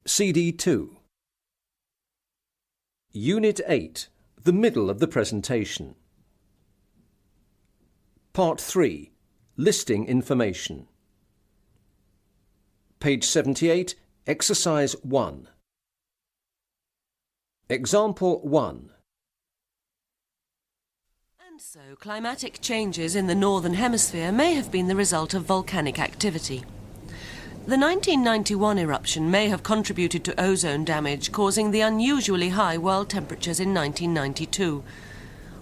CD2. Unit 8, the middle of the presentation. Part 3, listing information. Page 78, Exercise 1. Example 1. And so, climatic changes in the Northern Hemisphere may have been the result of volcanic activity. The 1991 eruption may have contributed to ozone damage, causing the unusually high world temperatures in 1992.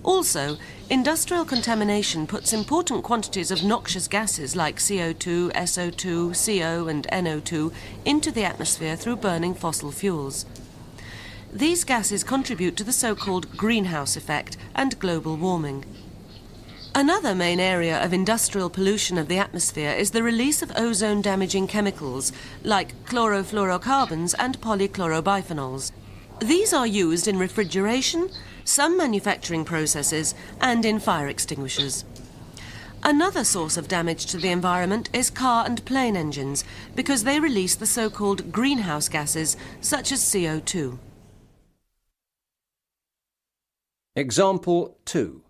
Also, industrial contamination puts important quantities of noxious gases like CO2, SO2, CO and NO2 into the atmosphere through burning fossil fuels. These gases contribute to the so-called greenhouse effect and global warming. Another main area of industrial pollution of the atmosphere is the release of ozone-damaging chemicals like chlorofluorocarbons and polychlorobipheноls. These are used in refrigeration, some manufacturing processes, and in fire extinguishers. Another source of damage to the environment is car and plane engines because they release the so-called greenhouse gases such as CO2. Example 2.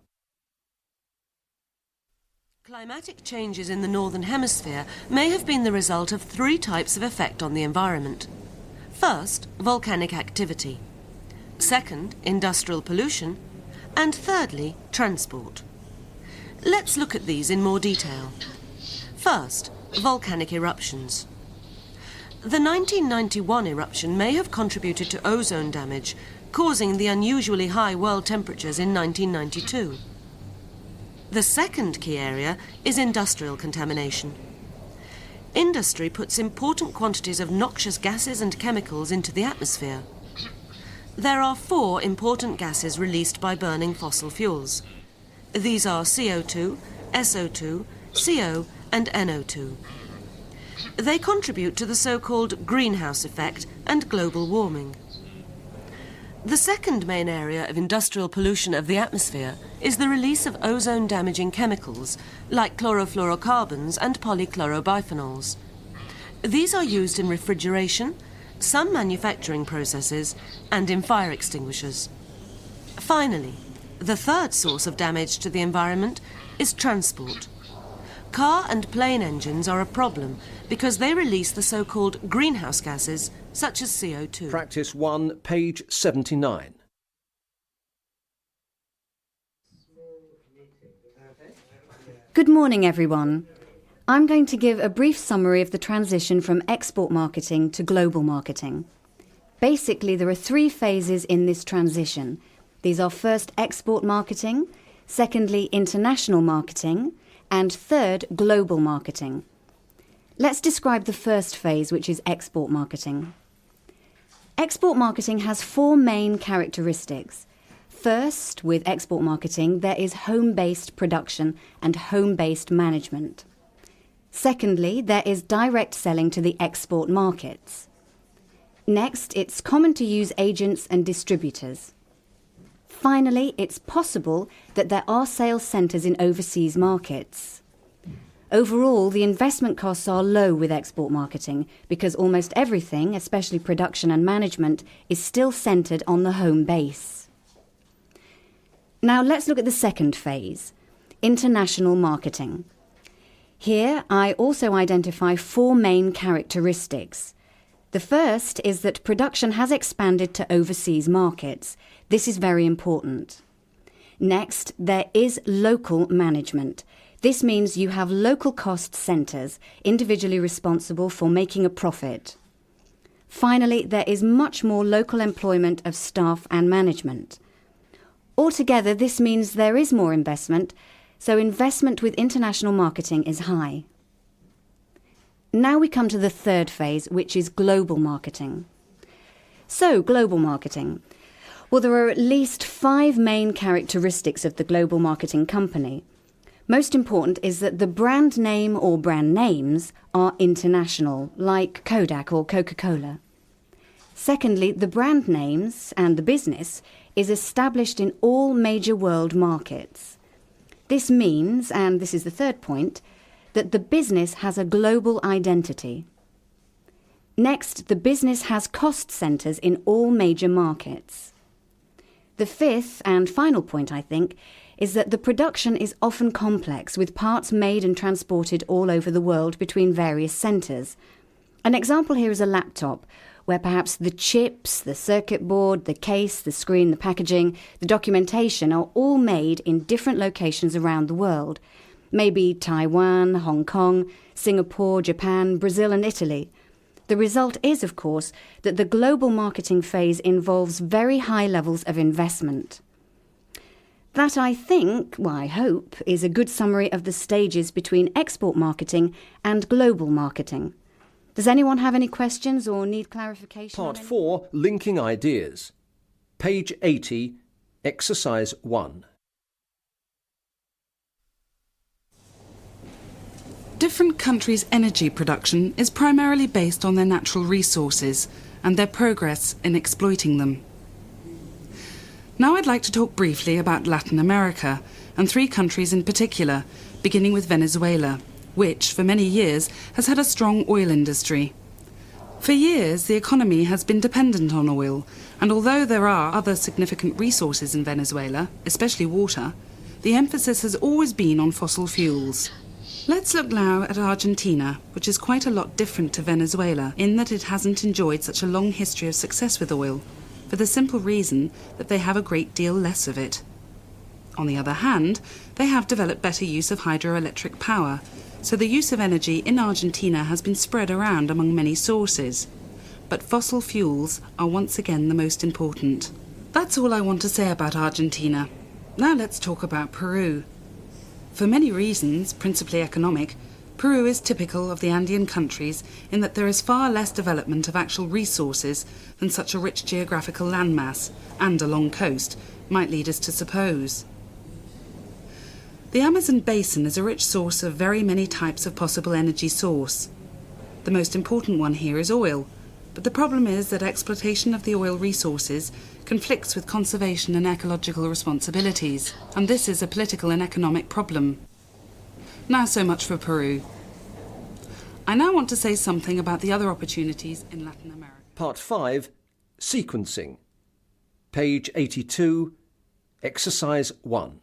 Climatic changes in the Northern Hemisphere may have been the result of 3 types of effect on the environment. First, volcanic activity. Second, industrial pollution. And thirdly, transport. Let's look at these in more detail. First, volcanic eruptions. The 1991 eruption may have contributed to ozone damage, causing the unusually high world temperatures in 1992. The second key area is industrial contamination. Industry puts important quantities of noxious gases and chemicals into the atmosphere. There are 4 important gases released by burning fossil fuels. These are CO2, SO2, CO and NO2. They contribute to the so-called greenhouse effect and global warming. The second main area of industrial pollution of the atmosphere is the release of ozone-damaging chemicals like chlorofluorocarbons and polychlorobipheноls. These are used in refrigeration, some manufacturing processes, and in fire extinguishers. Finally, the third source of damage to the environment is transport. Car and plane engines are a problem because they release the so-called greenhouse gases such as CO2. Practice 1, page 79. Good morning, everyone. I'm going to give a brief summary of the transition from export marketing to global marketing. Basically, there are 3 phases in this transition. These are first export marketing, secondly international marketing, and third global marketing. Let's describe the first phase, which is export marketing. Export marketing has 4 main characteristics. First, with export marketing, there is home-based production and home-based management. Secondly, there is direct selling to the export markets. Next, it's common to use agents and distributors. Finally, it's possible that there are sales centres in overseas markets. Overall, the investment costs are low with export marketing because almost everything, especially production and management, is still centred on the home base. Now let's look at the second phase, international marketing. Here, I also identify 4 main characteristics. The first is that production has expanded to overseas markets. This is very important. Next, there is local management. This means you have local cost centres, individually responsible for making a profit. Finally, there is much more local employment of staff and management. Altogether, this means there is more investment, so investment with international marketing is high. Now we come to the third phase, which is global marketing. So, global marketing. Well, there are at least 5 main characteristics of the global marketing company. Most important is that the brand name or brand names are international, like Kodak or Coca-Cola. Secondly, the brand names and the business is established in all major world markets. This means, and this is the third point, that the business has a global identity. Next, the business has cost centres in all major markets. The fifth and final point, I think, is that the production is often complex, with parts made and transported all over the world between various centres. An example here is a laptop, where perhaps the chips, the circuit board, the case, the screen, the packaging, the documentation are all made in different locations around the world. Maybe Taiwan, Hong Kong, Singapore, Japan, Brazil and Italy. The result is, of course, that the global marketing phase involves very high levels of investment. That, I think, I hope, is a good summary of the stages between export marketing and global marketing. Does anyone have any questions or need clarification? Part 4, Linking Ideas. Page 80, Exercise 1. Different countries' energy production is primarily based on their natural resources and their progress in exploiting them. Now I'd like to talk briefly about Latin America and 3 countries in particular, beginning with Venezuela, which for many years has had a strong oil industry. For years, the economy has been dependent on oil, and although there are other significant resources in Venezuela, especially water, the emphasis has always been on fossil fuels. Let's look now at Argentina, which is quite a lot different to Venezuela in that it hasn't enjoyed such a long history of success with oil, for the simple reason that they have a great deal less of it. On the other hand, they have developed better use of hydroelectric power, so the use of energy in Argentina has been spread around among many sources. But fossil fuels are once again the most important. That's all I want to say about Argentina. Now let's talk about Peru. For many reasons, principally economic, Peru is typical of the Andean countries in that there is far less development of actual resources than such a rich geographical landmass and a long coast might lead us to suppose. The Amazon basin is a rich source of very many types of possible energy source. The most important one here is oil, but the problem is that exploitation of the oil resources conflicts with conservation and ecological responsibilities, and this is a political and economic problem. Now so much for Peru. I now want to say something about the other opportunities in Latin America. Part 5, Sequencing. Page 82, Exercise 1.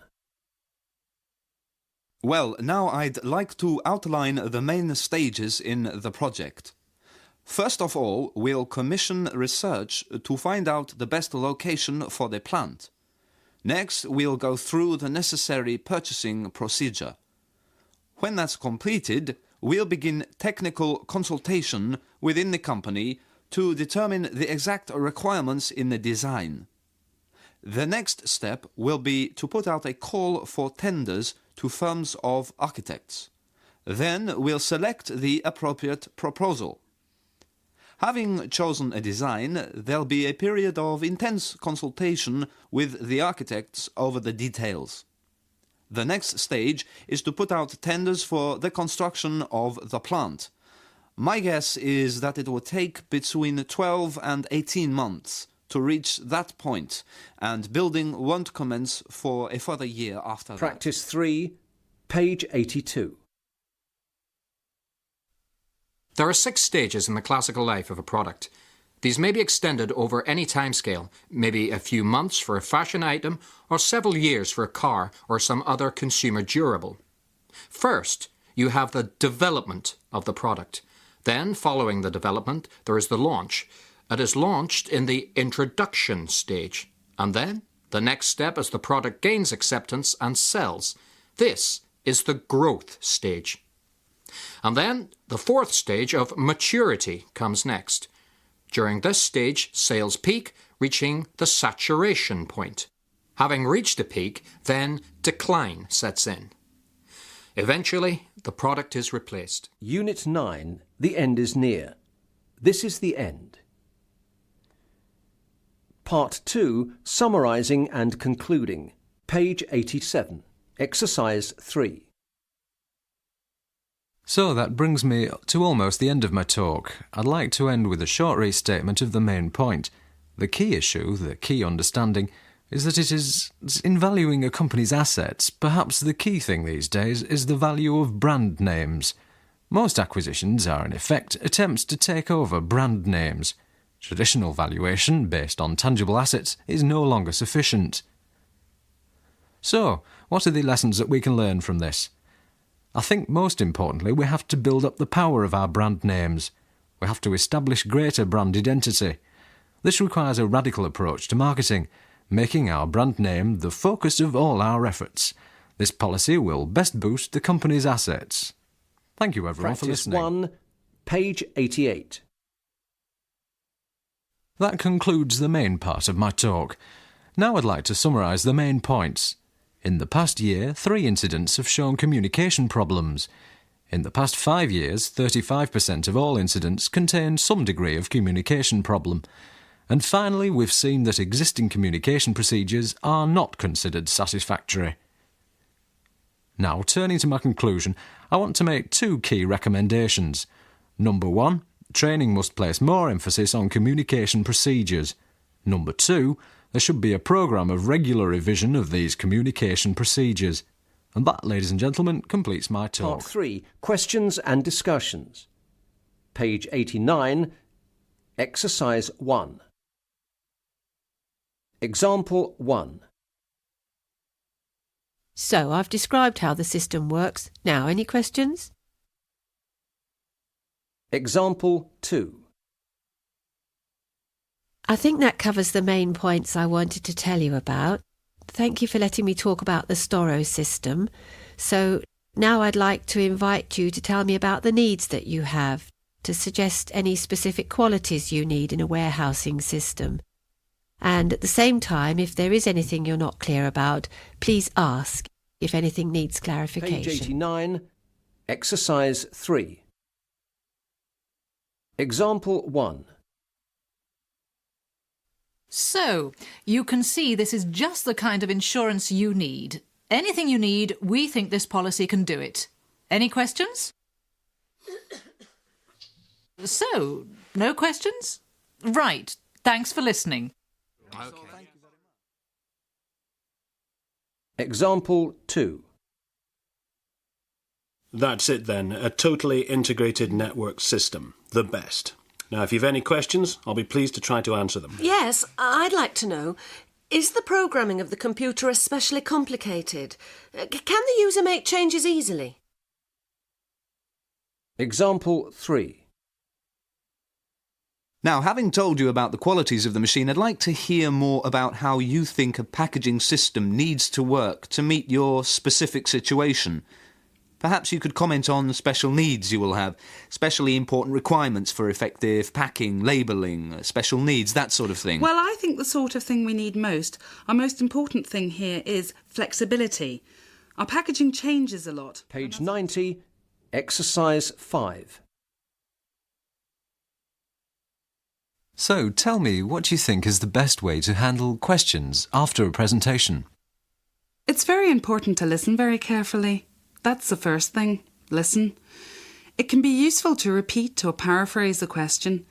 Well, now I'd like to outline the main stages in the project. First of all, we'll commission research to find out the best location for the plant. Next, we'll go through the necessary purchasing procedure. When that's completed, we'll begin technical consultation within the company to determine the exact requirements in the design. The next step will be to put out a call for tenders to firms of architects. Then we'll select the appropriate proposal. Having chosen a design, there'll be a period of intense consultation with the architects over the details. The next stage is to put out tenders for the construction of the plant. My guess is that it will take between 12 and 18 months to reach that point, and building won't commence for a further year after that. Practice 3, page 82. There are 6 stages in the classical life of a product. These may be extended over any timescale, maybe a few months for a fashion item or several years for a car or some other consumer durable. First, you have the development of the product. Then, following the development, there is the launch. It is launched in the introduction stage. And then, the next step as the product gains acceptance and sells. This is the growth stage. And then, the 4th stage of maturity comes next. During this stage, sales peak, reaching the saturation point. Having reached the peak, then decline sets in. Eventually, the product is replaced. Unit 9, the end is near. This is the end. Part 2, Summarising and Concluding. Page 87. Exercise 3. So that brings me to almost the end of my talk. I'd like to end with a short restatement of the main point. The key issue, the key understanding, is that it is in valuing a company's assets, perhaps the key thing these days is the value of brand names. Most acquisitions are in effect attempts to take over brand names. Traditional valuation based on tangible assets is no longer sufficient. So, what are the lessons that we can learn from this? I think most importantly we have to build up the power of our brand names. We have to establish greater brand identity. This requires a radical approach to marketing, making our brand name the focus of all our efforts. This policy will best boost the company's assets. Thank you everyone for Practice listening. 1, page 88. That concludes the main part of my talk. Now I'd like to summarise the main points. In the past year, 3 incidents have shown communication problems. In the past 5 years, 35% of all incidents contain some degree of communication problem. And finally, we've seen that existing communication procedures are not considered satisfactory. Now, turning to my conclusion, I want to make 2 key recommendations. Number 1, training must place more emphasis on communication procedures. Number 2, there should be a programme of regular revision of these communication procedures. And that, ladies and gentlemen, completes my talk. Part 3, questions and discussions. Page 89, exercise 1. Example 1. So, I've described how the system works. Now, any questions? Example 2. I think that covers the main points I wanted to tell you about. Thank you for letting me talk about the Storo system. So, now I'd like to invite you to tell me about the needs that you have, to suggest any specific qualities you need in a warehousing system. And at the same time, if there is anything you're not clear about, please ask if anything needs clarification. Page 89, exercise 3. Example 1. So, you can see this is just the kind of insurance you need. Anything you need, we think this policy can do it. Any questions? So, no questions? Right. Thanks for listening. Okay. Example 2. That's it then, a totally integrated network system, the best. Now, if you've any questions, I'll be pleased to try to answer them. Yes, I'd like to know, is the programming of the computer especially complicated? Can the user make changes easily? Example 3. Now, having told you about the qualities of the machine, I'd like to hear more about how you think a packaging system needs to work to meet your specific situation. Perhaps you could comment on the special needs you will have, especially important requirements for effective packing, labelling, special needs, that sort of thing. Well, I think the sort of thing we need most, our most important thing here is flexibility. Our packaging changes a lot. Page 90, exercise 5. So, tell me, what do you think is the best way to handle questions after a presentation? It's very important to listen very carefully. That's the first thing. Listen. It can be useful to repeat or paraphrase a question.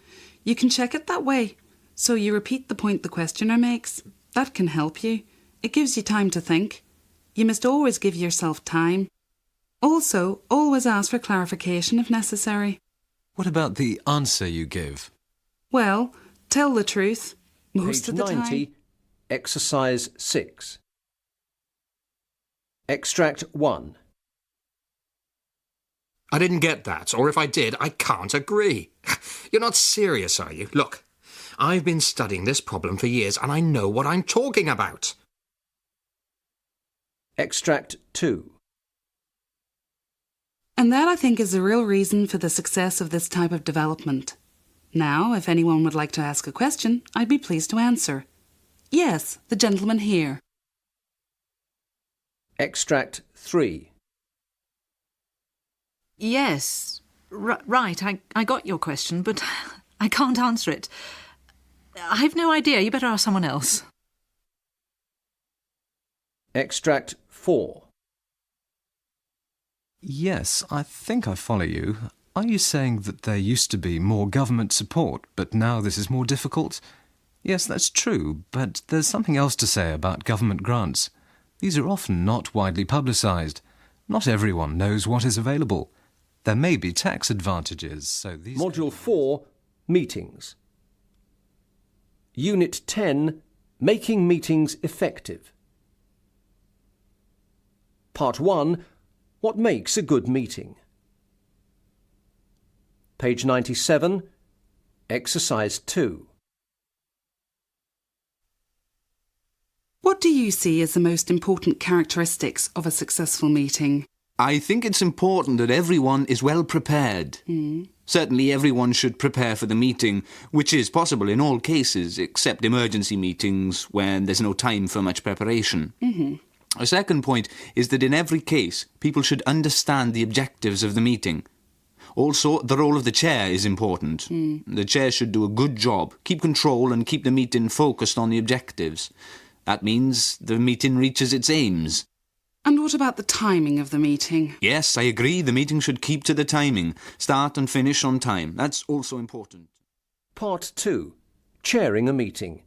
You can check it that way. So you repeat the point the questioner makes. That can help you. It gives you time to think. You must always give yourself time. Also, always ask for clarification if necessary. What about the answer you give? Well, tell the truth. Most Page of the 90, time. exercise 6. Extract 1. I didn't get that, or if I did, I can't agree. You're not serious, are you? Look, I've been studying this problem for years and I know what I'm talking about. Extract 2. And that, I think, is the real reason for the success of this type of development. Now, if anyone would like to ask a question, I'd be pleased to answer. Yes, the gentleman here. Extract 3. Yes. Right, I got your question, but I can't answer it. I've no idea. You better ask someone else. Extract 4. Yes, I think I follow you. Are you saying that there used to be more government support, but now this is more difficult? Yes, that's true, but there's something else to say about government grants. These are often not widely publicised. Not everyone knows what is available. There may be tax advantages, so these... Module 4, Meetings. Unit 10, Making Meetings Effective. Part 1, What makes a good meeting? Page 97, Exercise 2. What do you see as the most important characteristics of a successful meeting? I think it's important that everyone is well prepared. Certainly everyone should prepare for the meeting, which is possible in all cases, except emergency meetings when there's no time for much preparation. A second point is that in every case, people should understand the objectives of the meeting. Also, the role of the chair is important. The chair should do a good job, keep control and keep the meeting focused on the objectives. That means the meeting reaches its aims. And what about the timing of the meeting? Yes, I agree. The meeting should keep to the timing. Start and finish on time. That's also important. Part 2, Chairing a Meeting.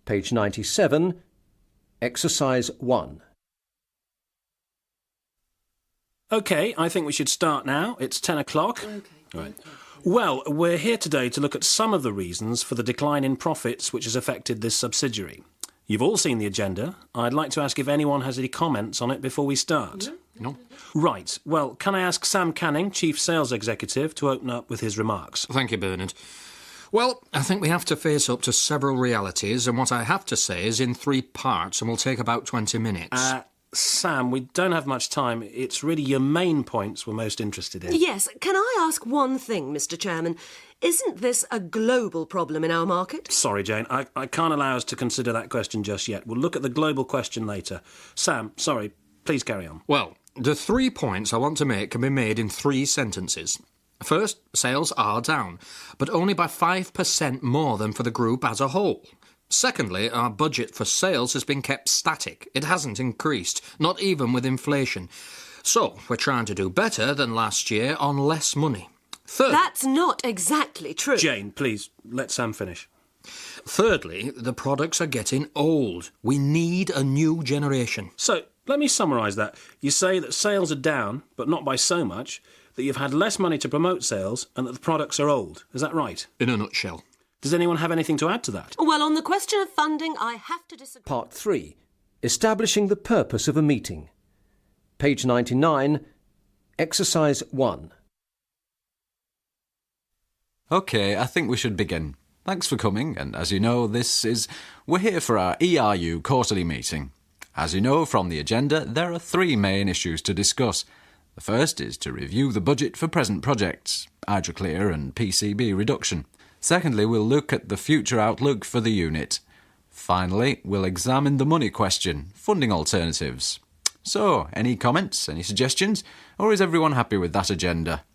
Page 97, Exercise 1. OK, I think we should start now. It's 10 o'clock. OK. Right. Well, we're here today to look at some of the reasons for the decline in profits which has affected this subsidiary. You've all seen the agenda. I'd like to ask if anyone has any comments on it before we start. No. Right. Well, can I ask Sam Canning, Chief Sales Executive, to open up with his remarks? Thank you, Bernard. Well, I think we have to face up to several realities, and what I have to say is in 3 parts, and will take about 20 minutes. Sam, we don't have much time. It's really your main points we're most interested in. Yes, can I ask one thing, Mr. Chairman? Isn't this a global problem in our market? Sorry, Jane, I can't allow us to consider that question just yet. We'll look at the global question later. Sam, sorry, please carry on. Well, the 3 points I want to make can be made in 3 sentences. First, sales are down, but only by 5% more than for the group as a whole. Secondly, our budget for sales has been kept static. It hasn't increased, not even with inflation. So, we're trying to do better than last year on less money. Third, That's not exactly true. Jane, please, let Sam finish. Thirdly, the products are getting old. We need a new generation. So, let me summarise that. You say that sales are down, but not by so much, that you've had less money to promote sales, and that the products are old. Is that right? In a nutshell. Does anyone have anything to add to that? Well, on the question of funding, I have to disagree. Part 3, Establishing the Purpose of a Meeting. Page 99, Exercise 1. OK, I think we should begin. Thanks for coming, and as you know, we're here for our ERU quarterly meeting. As you know from the agenda, there are 3 main issues to discuss. The first is to review the budget for present projects, Hydroclear and PCB reduction. Secondly, we'll look at the future outlook for the unit. Finally, we'll examine the money question, funding alternatives. So, any comments, any suggestions, or is everyone happy with that agenda?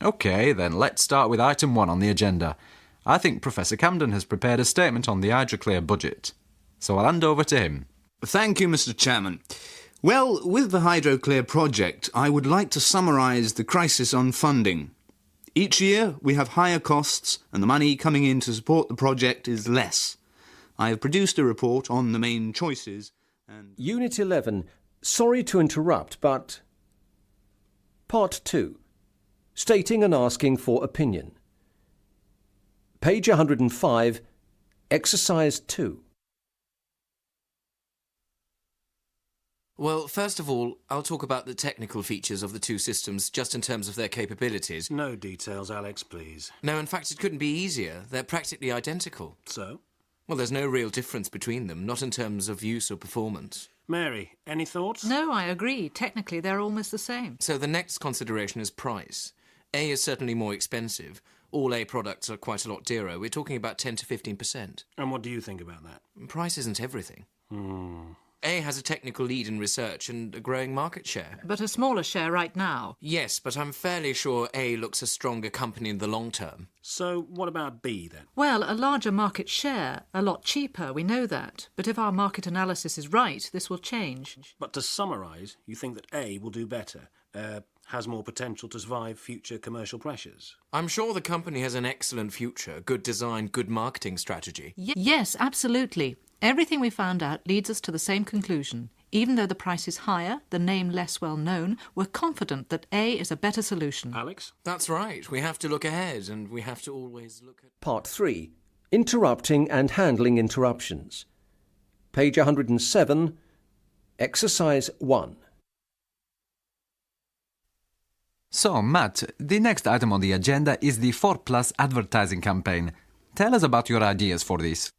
OK, then let's start with item 1 on the agenda. I think Professor Camden has prepared a statement on the Hydroclear budget. So I'll hand over to him. Thank you, Mr. Chairman. Well, with the Hydroclear project, I would like to summarise the crisis on funding. Each year, we have higher costs, and the money coming in to support the project is less. I have produced a report on the main choices and... Unit 11, sorry to interrupt, but... Part 2, Stating and Asking for Opinion. Page 105, Exercise 2. Well, first of all, I'll talk about the technical features of the 2 systems just in terms of their capabilities. No details, Alex, please. No, in fact, it couldn't be easier. They're practically identical. So? Well, there's no real difference between them, not in terms of use or performance. Mary, any thoughts? No, I agree. Technically, they're almost the same. So the next consideration is price. A is certainly more expensive. All A products are quite a lot dearer. We're talking about 10 to 15%. And what do you think about that? Price isn't everything. A has a technical lead in research and a growing market share. But a smaller share right now. Yes, but I'm fairly sure A looks a stronger company in the long term. So what about B then? Well, a larger market share, a lot cheaper, we know that. But if our market analysis is right, this will change. But to summarise, you think that A will do better, has more potential to survive future commercial pressures? I'm sure the company has an excellent future, good design, good marketing strategy. Yes, absolutely. Everything we found out leads us to the same conclusion. Even though the price is higher, the name less well known, we're confident that A is a better solution. Alex? That's right. We have to look ahead, and we have to always look at... Part 3. Interrupting and handling interruptions. Page 107, Exercise 1. So, Matt, the next item on the agenda is the 4+ advertising campaign. Tell us about your ideas for this.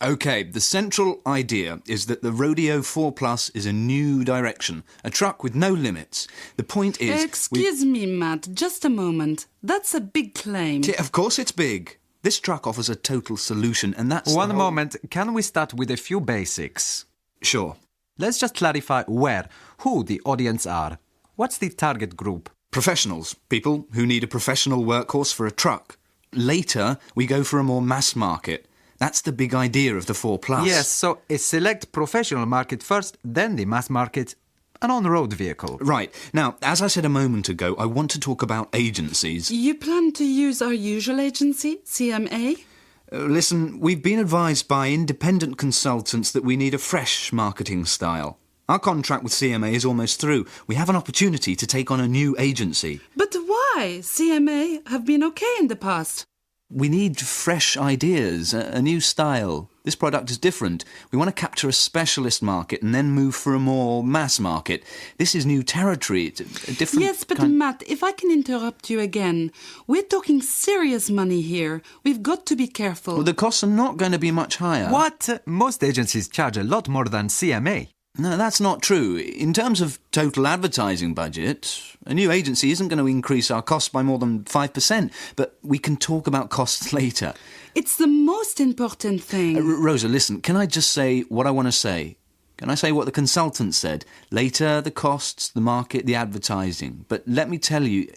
Okay, the central idea is that the Rodeo 4 Plus is a new direction, a truck with no limits. The point is... Excuse me, Matt, just a moment. That's a big claim. Of course it's big. This truck offers a total solution, and that's... One moment, can we start with a few basics? Sure. Let's just clarify who the audience are. What's the target group? Professionals, people who need a professional workhorse for a truck. Later, we go for a more mass market. That's the big idea of the 4 Plus. Yes, so a select professional market first, then the mass market, an on-road vehicle. Right. Now, as I said a moment ago, I want to talk about agencies. You plan to use our usual agency, CMA? Listen, we've been advised by independent consultants that we need a fresh marketing style. Our contract with CMA is almost through. We have an opportunity to take on a new agency. But why? CMA have been okay in the past. We need fresh ideas, a new style. This product is different. We want to capture a specialist market and then move for a more mass market. This is new territory. It's a different... Yes, but Matt, if I can interrupt you again, we're talking serious money here. We've got to be careful. Well, the costs are not going to be much higher. What? Most agencies charge a lot more than CMA. No, that's not true. In terms of total advertising budget, a new agency isn't going to increase our costs by more than 5%, but we can talk about costs later. It's the most important thing. Rosa, listen, can I just say what I want to say? Can I say what the consultant said? Later, the costs, the market, the advertising. But let me tell you,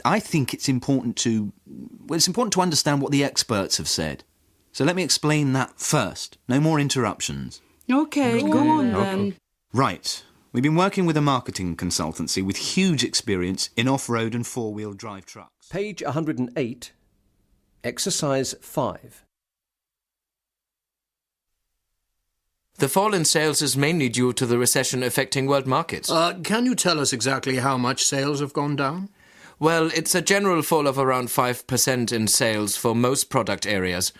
I think it's important to understand what the experts have said. So let me explain that first. No more interruptions. Okay, go on then. Right. We've been working with a marketing consultancy with huge experience in off-road and four-wheel drive trucks. Page 108, Exercise 5. The fall in sales is mainly due to the recession affecting world markets. Can you tell us exactly how much sales have gone down? Well, it's a general fall of around 5% in sales for most product areas.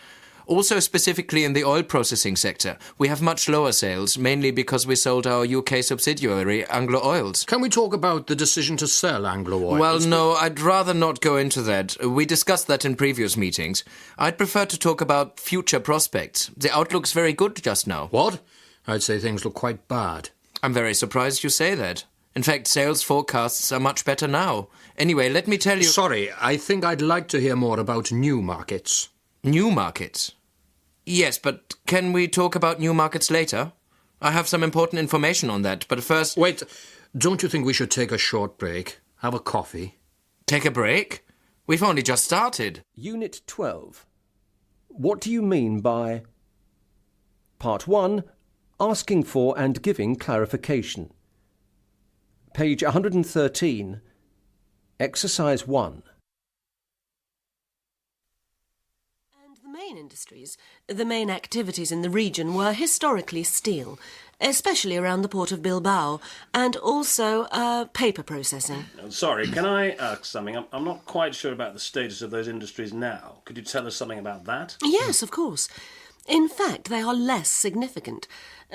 Also specifically in the oil processing sector, we have much lower sales, mainly because we sold our UK subsidiary, Anglo Oils. Can we talk about the decision to sell Anglo Oils? Well, no, I'd rather not go into that. We discussed that in previous meetings. I'd prefer to talk about future prospects. The outlook's very good just now. What? I'd say things look quite bad. I'm very surprised you say that. In fact, sales forecasts are much better now. Anyway, let me tell you... Sorry, I think I'd like to hear more about new markets. New markets? Yes, but can we talk about new markets later? I have some important information on that, but first... Wait, don't you think we should take a short break? Have a coffee? Take a break? We've only just started. Unit 12. What do you mean by... Part 1. Asking for and giving clarification. Page 113. Exercise 1. Industries, the main activities in the region were historically steel, especially around the port of Bilbao, and also paper processing. Sorry, can I ask something? I'm not quite sure about the status of those industries now. Could you tell us something about that? Yes, of course. In fact, they are less significant,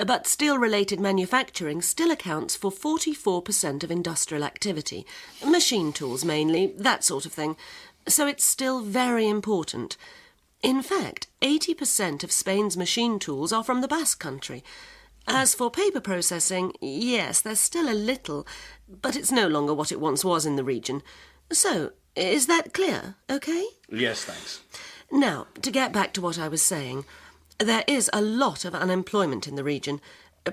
but steel-related manufacturing still accounts for 44% of industrial activity. Machine tools mainly, that sort of thing. So it's still very important. In fact, 80% of Spain's machine tools are from the Basque Country. As for paper processing, yes, there's still a little, but it's no longer what it once was in the region. So, is that clear, okay? Yes, thanks. Now, to get back to what I was saying, there is a lot of unemployment in the region.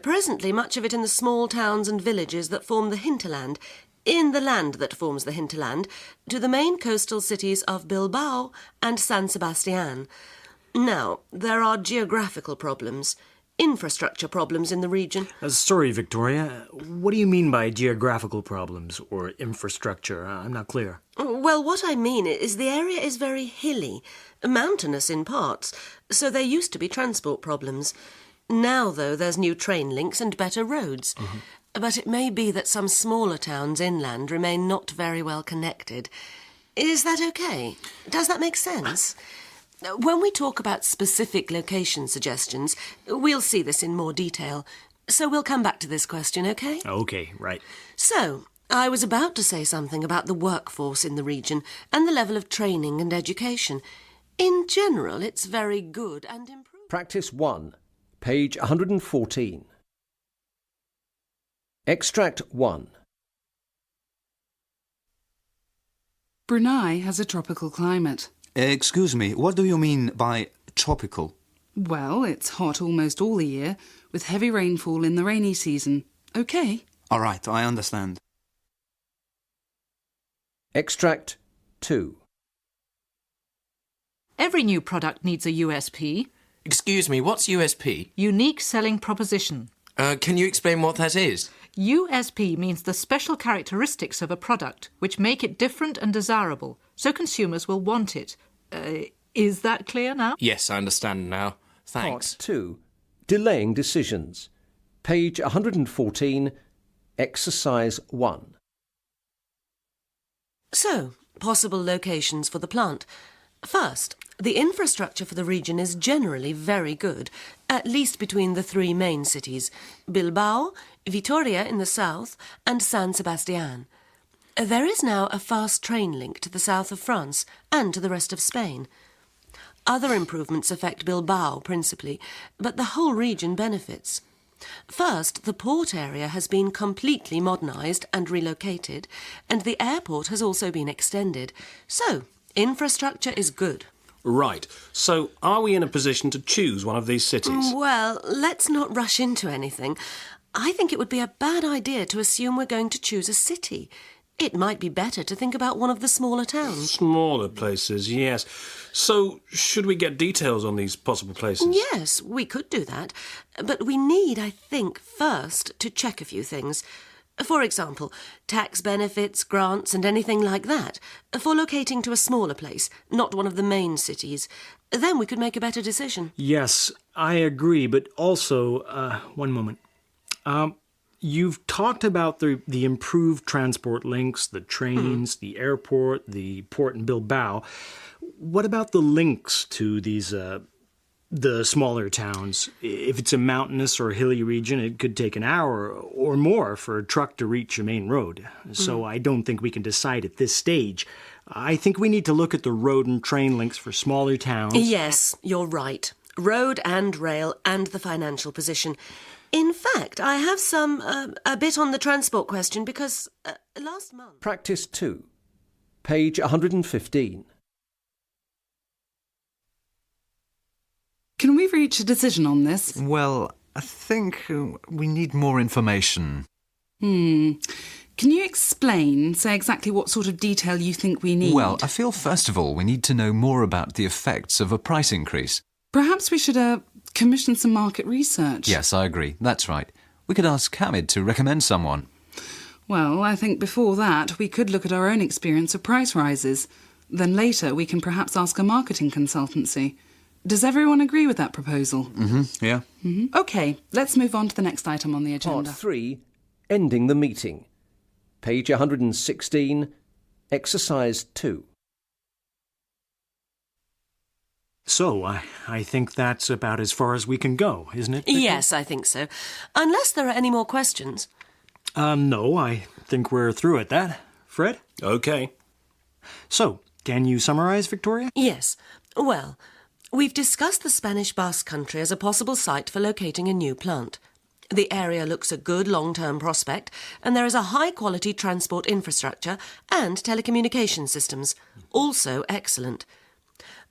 Presently, much of it in the small towns and villages that form the hinterland, in the land that forms the hinterland, to the main coastal cities of Bilbao and San Sebastian. Now, there are geographical problems, infrastructure problems in the region. Sorry, Victoria. What do you mean by geographical problems or infrastructure? I'm not clear. Well, what I mean is the area is very hilly, mountainous in parts, so there used to be transport problems. Now, though, there's new train links and better roads. But it may be that some smaller towns inland remain not very well connected. Is that okay? Does that make sense? When we talk about specific location suggestions, we'll see this in more detail. So we'll come back to this question, okay? Okay, right. So, I was about to say something about the workforce in the region and the level of training and education. In general, it's very good and improved. Practice 1, page 114. Extract 1. Brunei has a tropical climate. Excuse me, what do you mean by tropical? Well, it's hot almost all the year, with heavy rainfall in the rainy season. Okay. All right, I understand. Extract 2. Every new product needs a USP, Excuse me, what's USP? unique selling proposition. Can you explain what that is? USP means the special characteristics of a product which make it different and desirable, so consumers will want it. Is that clear now? Yes, I understand now. Thanks. Part 2. Delaying decisions. Page 114, Exercise 1. So, possible locations for the plant. First, the infrastructure for the region is generally very good, at least between the three main cities, Bilbao, Vitoria in the south, and San Sebastian. There is now a fast train link to the south of France and to the rest of Spain. Other improvements affect Bilbao principally, but the whole region benefits. First, the port area has been completely modernised and relocated, and the airport has also been extended. So, infrastructure is good. Right. So, are we in a position to choose one of these cities? Well, let's not rush into anything. I think it would be a bad idea to assume we're going to choose a city. It might be better to think about one of the smaller towns. Smaller places, yes. So, should we get details on these possible places? Yes, we could do that. But we need, I think, first to check a few things. For example, tax benefits, grants and anything like that, for locating to a smaller place, not one of the main cities. Then we could make a better decision. Yes, I agree, but also, one moment. You've talked about the improved transport links, the trains, the airport, the port in Bilbao. What about the links to these, the smaller towns? If it's a mountainous or hilly region, it could take an hour or more for a truck to reach a main road. So I don't think we can decide at this stage. I think we need to look at the road and train links for smaller towns. Yes, you're right. Road and rail and the financial position. In fact, I have a bit on the transport question because last month... Practice 2, page 115. Can we reach a decision on this? Well, I think we need more information. Can you explain, say exactly what sort of detail you think we need? Well, I feel first of all we need to know more about the effects of a price increase. Perhaps we should commission some market research. Yes, I agree. That's right. We could ask Hamid to recommend someone. Well, I think before that we could look at our own experience of price rises. Then later we can perhaps ask a marketing consultancy. Does everyone agree with that proposal? Yeah. OK, let's move on to the next item on the agenda. Part 3, Ending the Meeting. Page 116, Exercise 2. So, I think that's about as far as we can go, isn't it, Vicky? Yes, I think so. Unless there are any more questions. No, I think we're through at that. Fred? OK. So, can you summarize, Victoria? Yes. Well, we've discussed the Spanish Basque Country as a possible site for locating a new plant. The area looks a good long-term prospect, and there is a high-quality transport infrastructure and telecommunication systems, also excellent.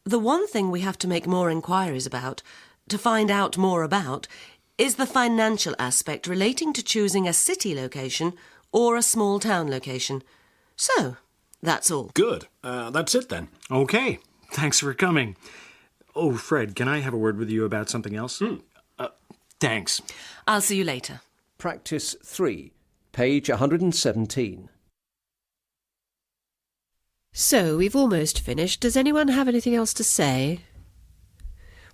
The one thing we have to make more inquiries about, to find out more about, is the financial aspect relating to choosing a city location or a small town location. So, that's all. Good. That's it then. OK. Thanks for coming. Oh, Fred, can I have a word with you about something else? Thanks. I'll see you later. Practice 3, page 117. So, we've almost finished. Does anyone have anything else to say?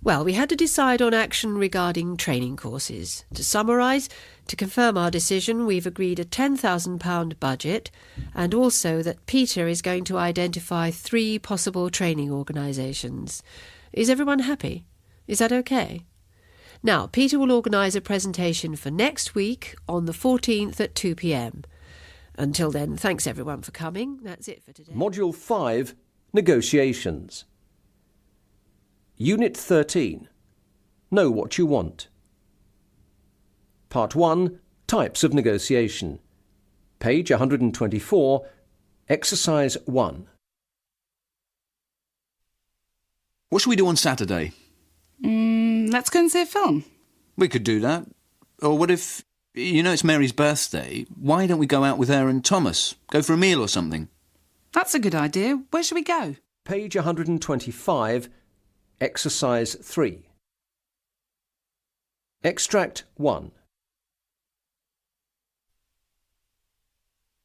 Well, we had to decide on action regarding training courses. To summarise, to confirm our decision, we've agreed a £10,000 budget, and also that Peter is going to identify 3 possible training organisations. Is everyone happy? Is that okay? Now, Peter will organise a presentation for next week on the 14th at 2 p.m. Until then, thanks everyone for coming. That's it for today. Module 5, Negotiations. Unit 13, Know what you want. Part 1, Types of Negotiation. Page 124, Exercise 1. What should we do on Saturday? Let's go and see a film. We could do that. Or what if, it's Mary's birthday. Why don't we go out with her and Thomas? Go for a meal or something? That's a good idea. Where should we go? Page 125, Exercise 3. Extract 1.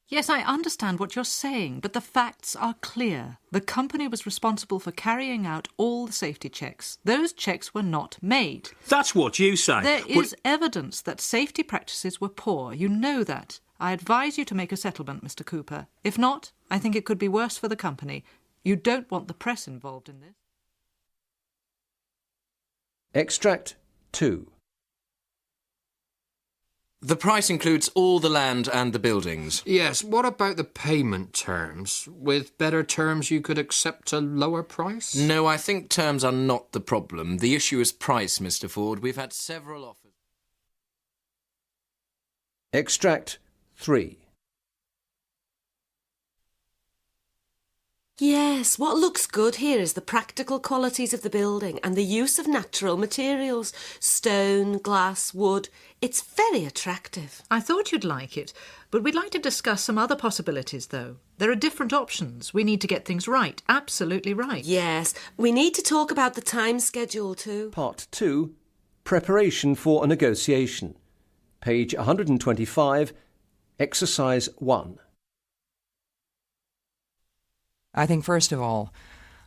Yes, I understand what you're saying, but the facts are clear. The company was responsible for carrying out all the safety checks. Those checks were not made. That's what you say. There is evidence that safety practices were poor. You know that. I advise you to make a settlement, Mr. Cooper. If not, I think it could be worse for the company. You don't want the press involved in this. Extract 2. The price includes all the land and the buildings. Yes, what about the payment terms? With better terms you could accept a lower price? No, I think terms are not the problem. The issue is price, Mr. Ford. We've had several offers. Extract 3. Yes, what looks good here is the practical qualities of the building and the use of natural materials. Stone, glass, wood. It's very attractive. I thought you'd like it, but we'd like to discuss some other possibilities, though. There are different options. We need to get things right, absolutely right. Yes, we need to talk about the time schedule too. Part 2, Preparation for a Negotiation. Page 125, Exercise 1. I think, first of all,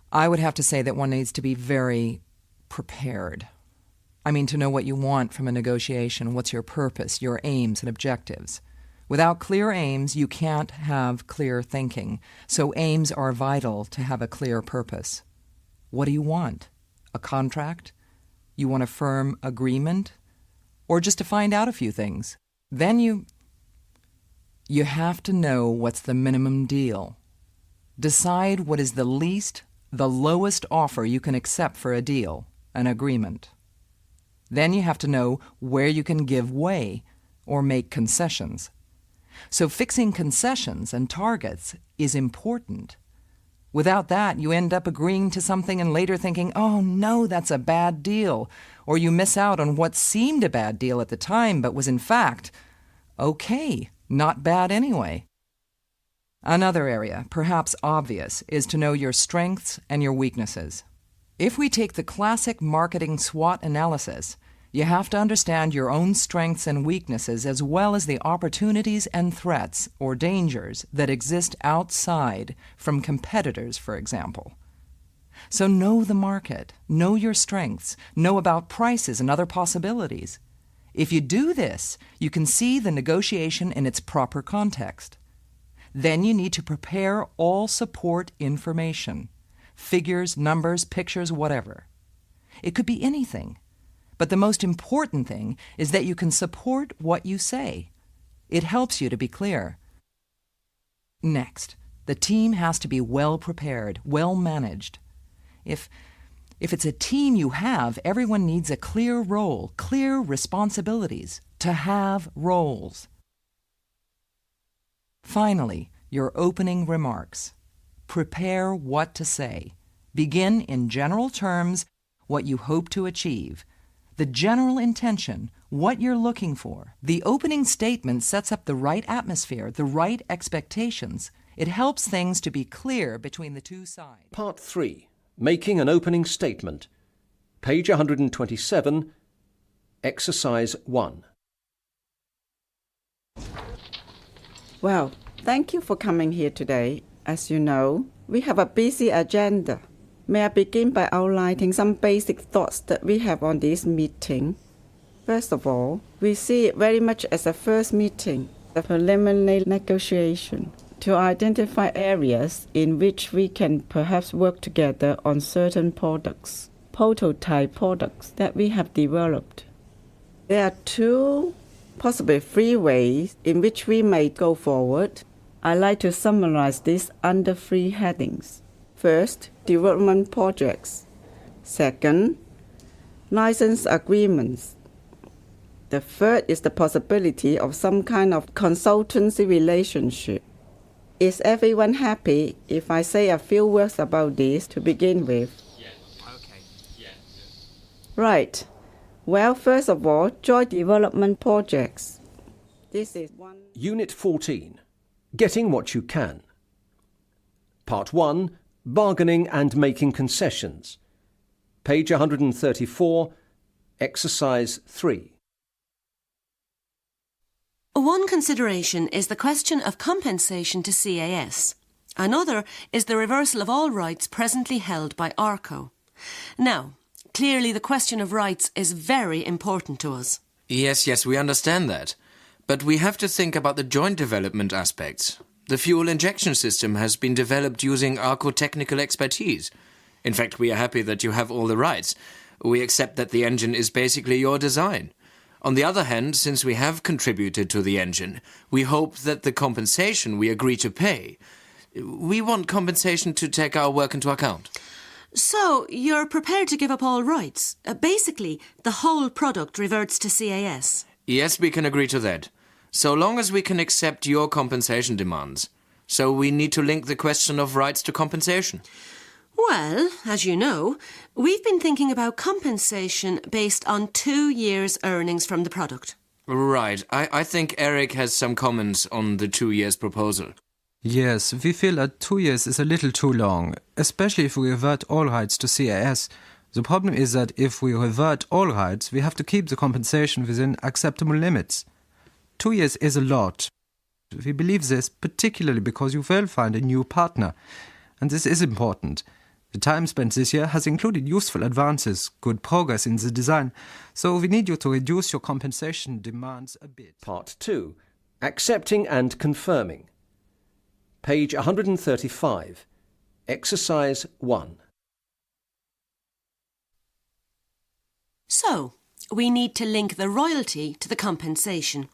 I would have to say that one needs to be very prepared. I mean, to know what you want from a negotiation, what's your purpose, your aims and objectives. Without clear aims, you can't have clear thinking. So aims are vital to have a clear purpose. What do you want? A contract? You want a firm agreement? Or just to find out a few things? Then you have to know what's the minimum deal. Decide what is the lowest offer you can accept for a deal, an agreement. Then you have to know where you can give way or make concessions. So fixing concessions and targets is important. Without that, you end up agreeing to something and later thinking, oh no, that's a bad deal. Or you miss out on what seemed a bad deal at the time but was in fact, okay, not bad anyway. Another area, perhaps obvious, is to know your strengths and your weaknesses. If we take the classic marketing SWOT analysis, you have to understand your own strengths and weaknesses as well as the opportunities and threats or dangers that exist outside from competitors, for example. So know the market, know your strengths, know about prices and other possibilities. If you do this, you can see the negotiation in its proper context. Then you need to prepare all support information, figures, numbers, pictures, whatever. It could be anything, but the most important thing is that you can support what you say. It helps you to be clear. Next, the team has to be well prepared, well managed. If it's a team you have, everyone needs a clear role, clear responsibilities, to have roles. Finally, your opening remarks. Prepare what to say. Begin in general terms what you hope to achieve. The general intention, what you're looking for. The opening statement sets up the right atmosphere, the right expectations. It helps things to be clear between the two sides. Part 3, Making an Opening Statement. Page 127, Exercise 1. Well, thank you for coming here today. As you know, we have a busy agenda. May I begin by outlining some basic thoughts that we have on this meeting? First of all, we see it very much as a first meeting, a preliminary negotiation, to identify areas in which we can perhaps work together on certain products, prototype products that we have developed. There are two, possibly three ways in which we may go forward. I like to summarize this under three headings. First, development projects. Second, license agreements. The third is the possibility of some kind of consultancy relationship. Is everyone happy if I say a few words about this to begin with? Yes. Okay. Yes. Right. Well, first of all, joint development projects. This is one. Unit 14. Getting what you can. Part 1. Bargaining and making concessions. Page 134. Exercise 3. One consideration is the question of compensation to CAS. Another is the reversal of all rights presently held by ARCO. Now, clearly the question of rights is very important to us. Yes, we understand that. But we have to think about the joint development aspects. The fuel injection system has been developed using ARCO technical expertise. In fact, we are happy that you have all the rights. We accept that the engine is basically your design. On the other hand, since we have contributed to the engine, we hope that the compensation we agree to pay. We want compensation to take our work into account. So, you're prepared to give up all rights? Basically, the whole product reverts to CAS? Yes, we can agree to that. So long as we can accept your compensation demands. So we need to link the question of rights to compensation. Well, as you know, we've been thinking about compensation based on 2 years' earnings from the product. Right. I think Eric has some comments on the 2 years proposal. Yes, we feel that 2 years is a little too long, especially if we revert all rights to CAS. The problem is that if we revert all rights, we have to keep the compensation within acceptable limits. 2 years is a lot. We believe this particularly because you will find a new partner, and this is important. The time spent this year has included useful advances, good progress in the design, so we need you to reduce your compensation demands a bit. Part 2. Accepting and confirming. Page 135. Exercise 1. So, we need to link the royalty to the compensation.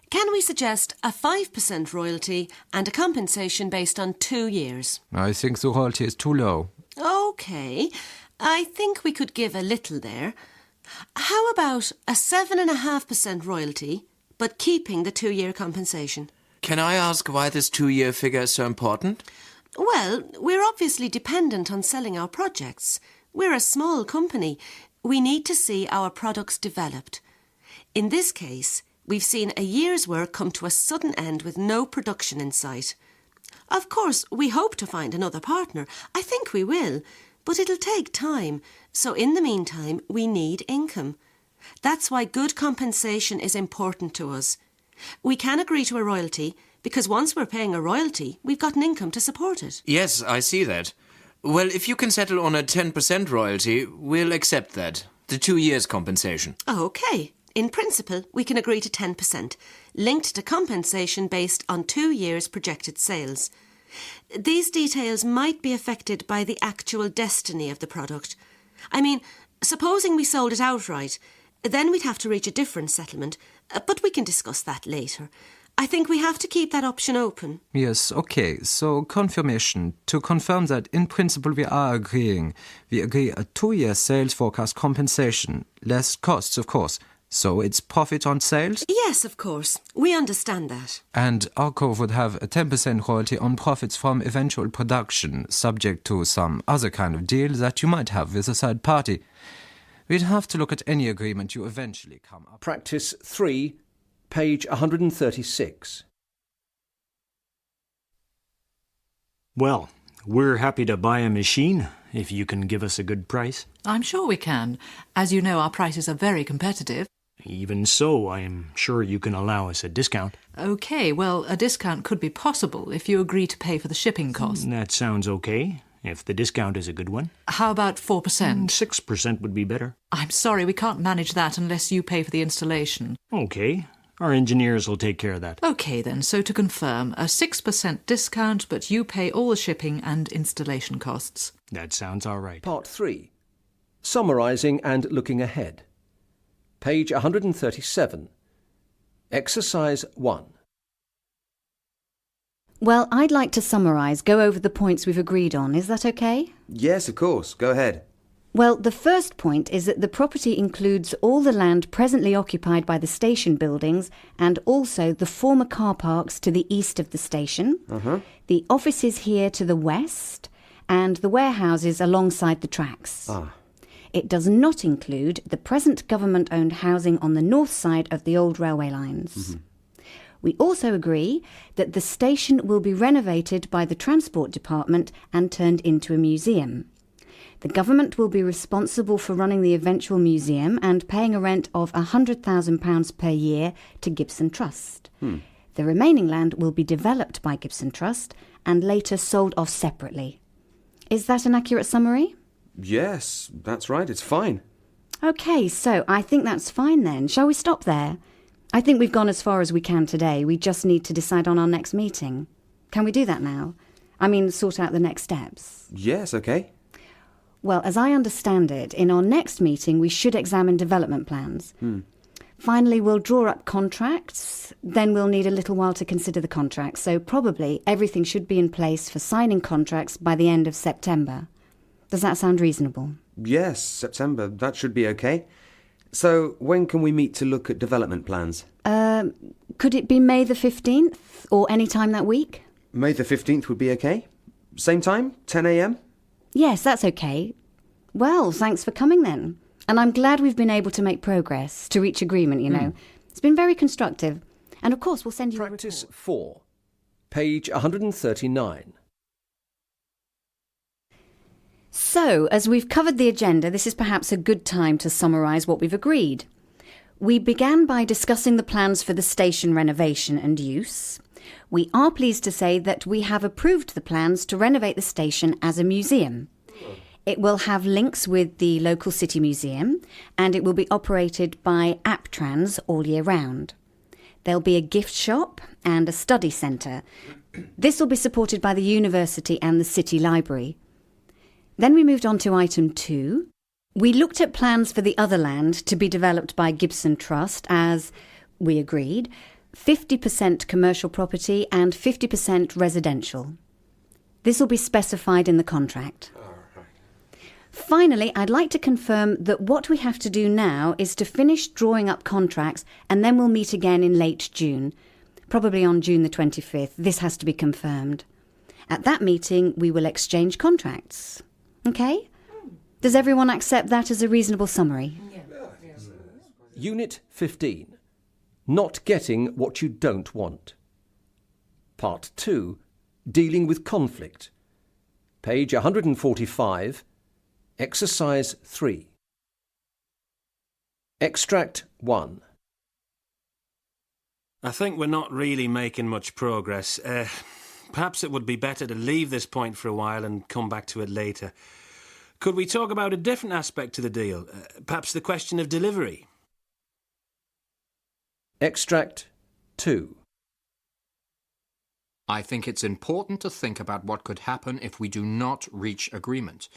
Can we suggest a 5% royalty and a compensation based on 2 years? I think the royalty is too low. OK. I think we could give a little there. How about a 7.5% royalty, but keeping the 2-year compensation? Can I ask why this 2-year figure is so important? Well, we're obviously dependent on selling our projects. We're a small company. We need to see our products developed. In this case, we've seen a year's work come to a sudden end with no production in sight. Of course, we hope to find another partner. I think we will. But it'll take time. So in the meantime, we need income. That's why good compensation is important to us. We can agree to a royalty because once we're paying a royalty, we've got an income to support it. Yes, I see that. Well, if you can settle on a 10% royalty, we'll accept that. The 2 years compensation. OK. In principle, we can agree to 10%, linked to compensation based on 2 years' projected sales. These details might be affected by the actual destiny of the product. I mean, supposing we sold it outright, then we'd have to reach a different settlement, but we can discuss that later. I think we have to keep that option open. Yes, okay. So, confirmation. To confirm that in principle we are agreeing. We agree a 2-year sales forecast compensation. Less costs, of course. So it's profit on sales? Yes, of course. We understand that. And ARCO would have a 10% royalty on profits from eventual production, subject to some other kind of deal that you might have with a third party. We'd have to look at any agreement you eventually come up. Practice 3, page 136. Well, we're happy to buy a machine if you can give us a good price. I'm sure we can. As you know, our prices are very competitive. Even so, I am sure you can allow us a discount. OK, well, a discount could be possible if you agree to pay for the shipping cost. That sounds okay. if the discount is a good one. How about 4%? 6% would be better. I'm sorry, we can't manage that unless you pay for the installation. Okay, our engineers will take care of that. Okay then, so to confirm, a 6% discount, but you pay all the shipping and installation costs. That sounds all right. Part 3. Summarising and looking ahead. Page 137. Exercise 1. Well, I'd like to summarise, go over the points we've agreed on. Is that okay? Yes, of course. Go ahead. Well, the first point is that the property includes all the land presently occupied by the station buildings and also the former car parks to the east of the station, the offices here to the west, and the warehouses alongside the tracks. It does not include the present government-owned housing on the north side of the old railway lines. We also agree that the station will be renovated by the Transport Department and turned into a museum. The government will be responsible for running the eventual museum and paying a rent of £100,000 per year to Gibson Trust. The remaining land will be developed by Gibson Trust and later sold off separately. Is that an accurate summary? Yes, that's right. It's fine. OK, so I think that's fine then. Shall we stop there? I think we've gone as far as we can today. We just need to decide on our next meeting. Can we do that now? I mean, sort out the next steps. Yes, okay. Well, as I understand it, in our next meeting we should examine development plans. Finally, we'll draw up contracts. Then we'll need a little while to consider the contracts. So probably everything should be in place for signing contracts by the end of September. Does that sound reasonable? Yes, September. That should be okay. So, when can we meet to look at development plans? Could it be May the 15th or any time that week? May the 15th would be okay. Same time? 10 a.m.? Yes, that's okay. Well, thanks for coming then. And I'm glad we've been able to make progress, to reach agreement, you know. It's been very constructive. And of course, we'll send you Practice 4. Page 139. So, as we've covered the agenda, this is perhaps a good time to summarise what we've agreed. We began by discussing the plans for the station renovation and use. We are pleased to say that we have approved the plans to renovate the station as a museum. It will have links with the local city museum and it will be operated by AppTrans all year round. There'll be a gift shop and a study centre. This will be supported by the university and the city library. Then we moved on to item 2. We looked at plans for the other land to be developed by Gibson Trust as, we agreed, 50% commercial property and 50% residential. This will be specified in the contract. Finally, I'd like to confirm that what we have to do now is to finish drawing up contracts and then we'll meet again in late June, probably on June the 25th. This has to be confirmed. At that meeting, we will exchange contracts. OK? Does everyone accept that as a reasonable summary? Unit 15. Not getting what you don't want. Part 2. Dealing with conflict. Page 145. Exercise 3. Extract 1. I think we're not really making much progress. Perhaps it would be better to leave this point for a while and come back to it later. Could we talk about a different aspect to the deal? Perhaps the question of delivery? Extract 2. I think it's important to think about what could happen if we do not reach agreement.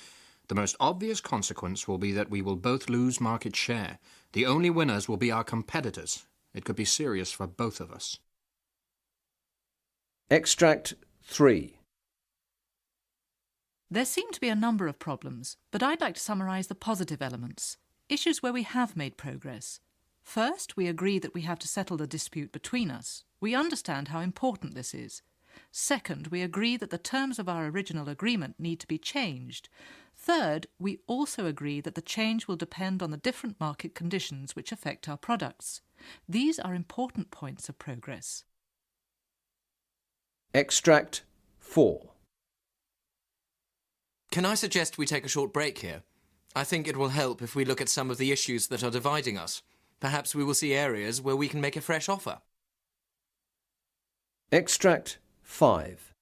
The most obvious consequence will be that we will both lose market share. The only winners will be our competitors. It could be serious for both of us. Extract 3. There seem to be a number of problems, but I'd like to summarise the positive elements, issues where we have made progress. First, we agree that we have to settle the dispute between us. We understand how important this is. Second, we agree that the terms of our original agreement need to be changed. Third, we also agree that the change will depend on the different market conditions which affect our products. These are important points of progress. Extract 4. Can I suggest we take a short break here? I think it will help if we look at some of the issues that are dividing us. Perhaps we will see areas where we can make a fresh offer. Extract 5.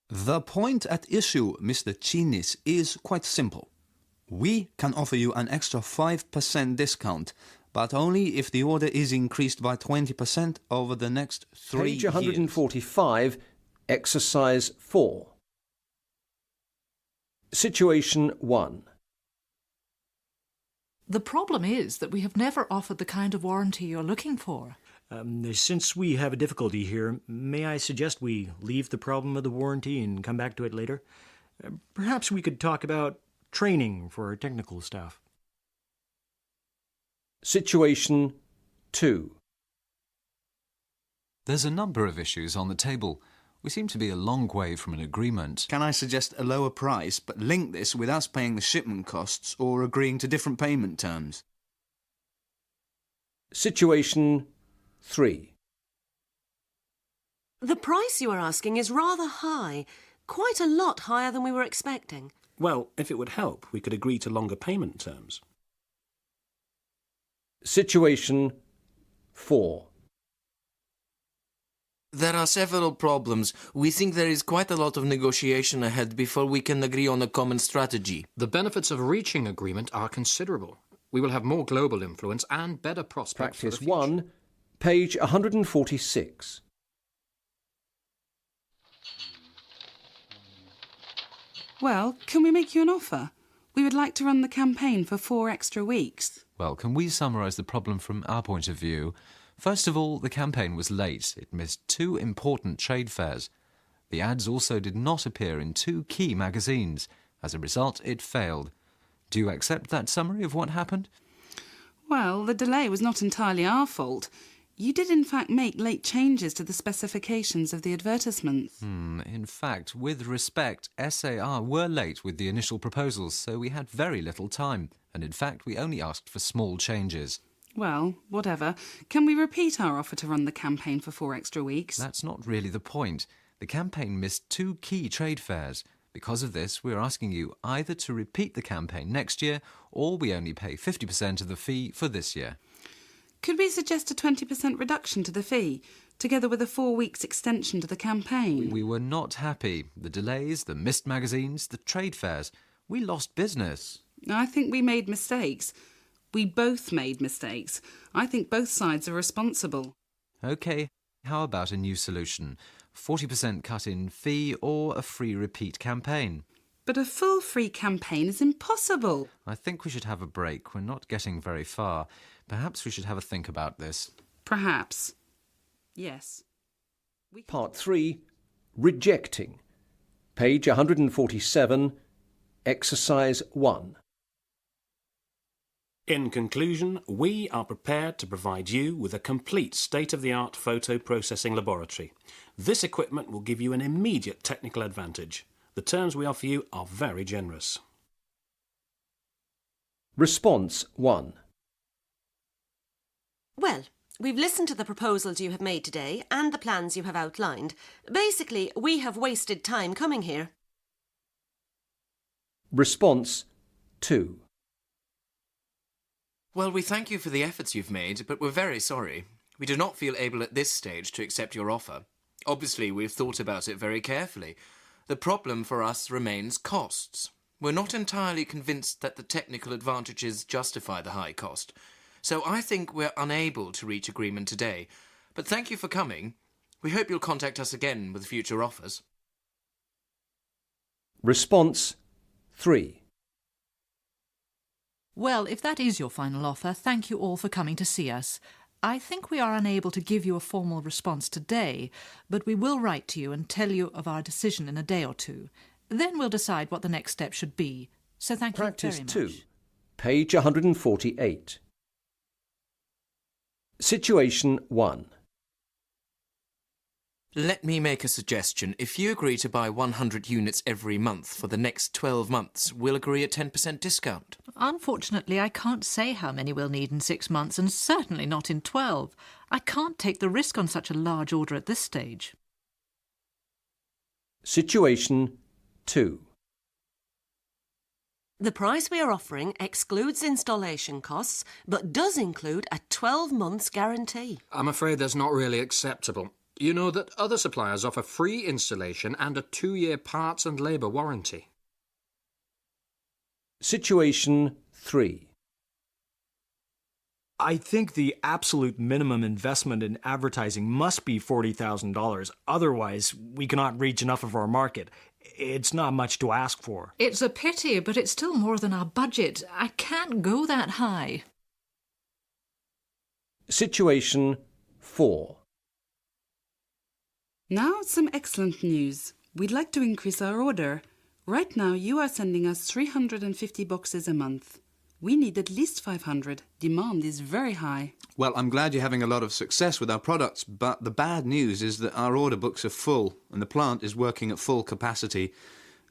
The point at issue, Mr. Chinis, is quite simple. We can offer you an extra 5% discount, but only if the order is increased by 20% over the next 3 Page years. 145, Exercise 4. Situation 1. The problem is that we have never offered the kind of warranty you're looking for. Since we have a difficulty here, may I suggest we leave the problem of the warranty and come back to it later? Perhaps we could talk about training for our technical staff. Situation 2. There's a number of issues on the table. We seem to be a long way from an agreement. Can I suggest a lower price, but link this with us paying the shipment costs or agreeing to different payment terms? Situation 3. The price you are asking is rather high, quite a lot higher than we were expecting. Well, if it would help, we could agree to longer payment terms. Situation 4. There are several problems. We think there is quite a lot of negotiation ahead before we can agree on a common strategy. The benefits of reaching agreement are considerable. We will have more global influence and better prospects Practice for the future. 1, page 146. Well, can we make you an offer? We would like to run the campaign for 4 extra weeks. Well, can we summarise the problem from our point of view? First of all, the campaign was late. It missed 2 important trade fairs. The ads also did not appear in 2 key magazines. As a result, it failed. Do you accept that summary of what happened? Well, the delay was not entirely our fault. You did in fact make late changes to the specifications of the advertisements. In fact, with respect, SAR were late with the initial proposals, so we had very little time. And in fact, we only asked for small changes. Well, whatever. Can we repeat our offer to run the campaign for 4 extra weeks? That's not really the point. The campaign missed 2 key trade fairs. Because of this, we're asking you either to repeat the campaign next year, or we only pay 50% of the fee for this year. Could we suggest a 20% reduction to the fee, together with a 4 weeks extension to the campaign? We were not happy. The delays, the missed magazines, the trade fairs. We lost business. I think we made mistakes. We both made mistakes. I think both sides are responsible. OK, how about a new solution? 40% cut in fee or a free repeat campaign? But a full free campaign is impossible. I think we should have a break. We're not getting very far. Perhaps we should have a think about this. Perhaps. Yes. Part 3, Rejecting. Page 147, Exercise 1. In conclusion, we are prepared to provide you with a complete state-of-the-art photo processing laboratory. This equipment will give you an immediate technical advantage. The terms we offer you are very generous. Response 1. Well, we've listened to the proposals you have made today and the plans you have outlined. Basically, we have wasted time coming here. Response 2. Well, we thank you for the efforts you've made, but we're very sorry. We do not feel able at this stage to accept your offer. Obviously, we've thought about it very carefully. The problem for us remains costs. We're not entirely convinced that the technical advantages justify the high cost. So I think we're unable to reach agreement today. But thank you for coming. We hope you'll contact us again with future offers. Response 3. Well, if that is your final offer, thank you all for coming to see us. I think we are unable to give you a formal response today, but we will write to you and tell you of our decision in a day or 2. Then we'll decide what the next step should be. So thank you Practice very much. 2, page 148. Situation 1. Let me make a suggestion. If you agree to buy 100 units every month for the next 12 months, we'll agree a 10% discount. Unfortunately, I can't say how many we'll need in 6 months, and certainly not in 12. I can't take the risk on such a large order at this stage. Situation 2. The price we are offering excludes installation costs, but does include a 12 months guarantee. I'm afraid that's not really acceptable. You know that other suppliers offer free installation and a 2-year parts and labour warranty. Situation 3. I think the absolute minimum investment in advertising must be $40,000. Otherwise, we cannot reach enough of our market. It's not much to ask for. It's a pity, but it's still more than our budget. I can't go that high. Situation 4. Now some excellent news. We'd like to increase our order. Right now you are sending us 350 boxes a month. We need at least 500. Demand is very high. Well, I'm glad you're having a lot of success with our products, but the bad news is that our order books are full and the plant is working at full capacity.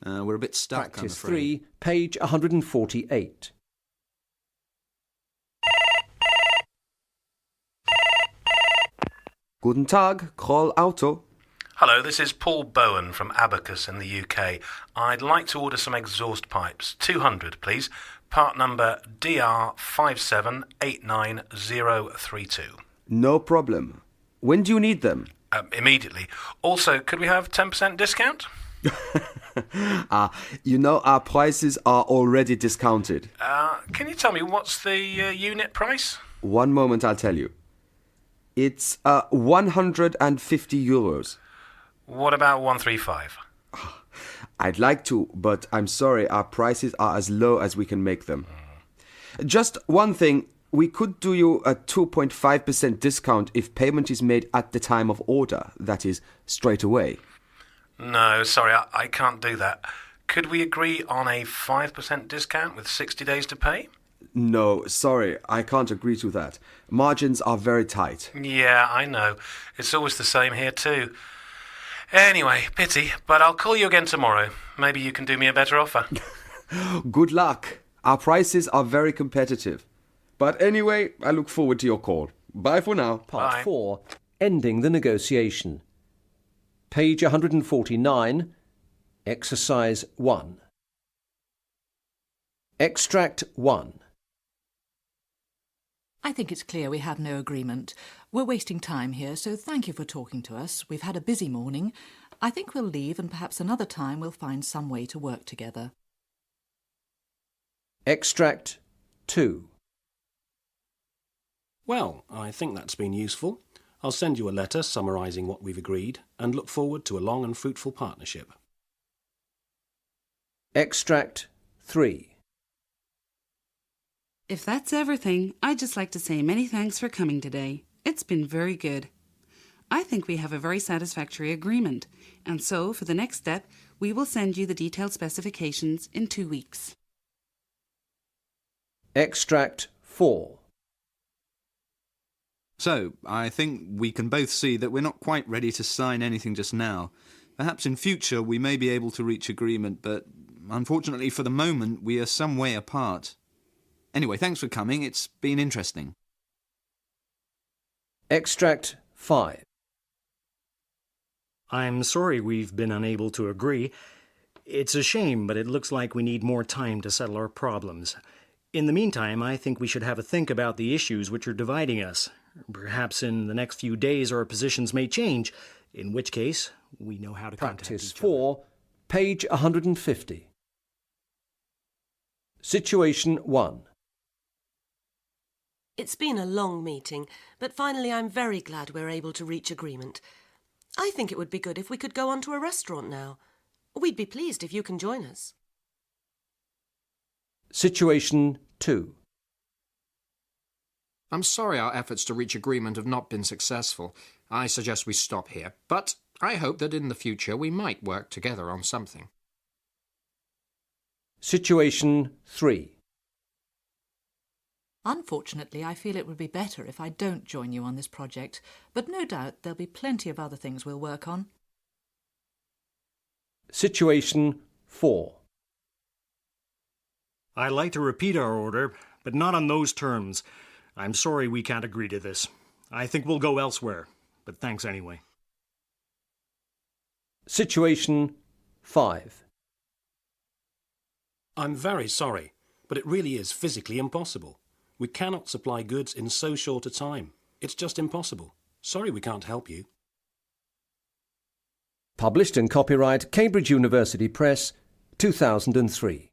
We're a bit stuck, Practice I'm afraid. 3, page 148. Guten Tag, Kroll Auto. Hello, this is Paul Bowen from Abacus in the UK. I'd like to order some exhaust pipes. 200, please. Part number DR5789032. No problem. When do you need them? Immediately. Also, could we have 10% discount? You know our prices are already discounted. Can you tell me what's the unit price? One moment, I'll tell you. It's 150 euros. What about 135? I'd like to, but I'm sorry, our prices are as low as we can make them. Just one thing, we could do you a 2.5% discount if payment is made at the time of order, that is, straight away. No, sorry, I can't do that. Could we agree on a 5% discount with 60 days to pay? No, sorry, I can't agree to that. Margins are very tight. Yeah, I know. It's always the same here too. Anyway, pity, but I'll call you again tomorrow. Maybe you can do me a better offer. Good luck. Our prices are very competitive. But anyway, I look forward to your call. Bye for now. Part 4, ending the negotiation. Page 149, exercise 1. Extract 1. I think it's clear we have no agreement. We're wasting time here, so thank you for talking to us. We've had a busy morning. I think we'll leave and perhaps another time we'll find some way to work together. Extract 2. Well, I think that's been useful. I'll send you a letter summarising what we've agreed and look forward to a long and fruitful partnership. Extract 3. If that's everything, I'd just like to say many thanks for coming today. It's been very good. I think we have a very satisfactory agreement, and so for the next step, we will send you the detailed specifications in 2 weeks. Extract 4. So, I think we can both see that we're not quite ready to sign anything just now. Perhaps in future we may be able to reach agreement, but unfortunately for the moment we are some way apart. Anyway, thanks for coming. It's been interesting. Extract 5. I'm sorry we've been unable to agree. It's a shame, but it looks like we need more time to settle our problems. In the meantime, I think we should have a think about the issues which are dividing us. Perhaps in the next few days our positions may change, in which case we know how to contact Practice each 4, page 150. Situation 1. It's been a long meeting, but finally I'm very glad we're able to reach agreement. I think it would be good if we could go on to a restaurant now. We'd be pleased if you can join us. Situation 2. I'm sorry our efforts to reach agreement have not been successful. I suggest we stop here, but I hope that in the future we might work together on something. Situation 3. Unfortunately, I feel it would be better if I don't join you on this project, but no doubt there'll be plenty of other things we'll work on. Situation 4. I'd like to repeat our order, but not on those terms. I'm sorry we can't agree to this. I think we'll go elsewhere, but thanks anyway. Situation 5. I'm very sorry, but it really is physically impossible. We cannot supply goods in so short a time. It's just impossible. Sorry we can't help you. Published and copyright Cambridge University Press, 2003.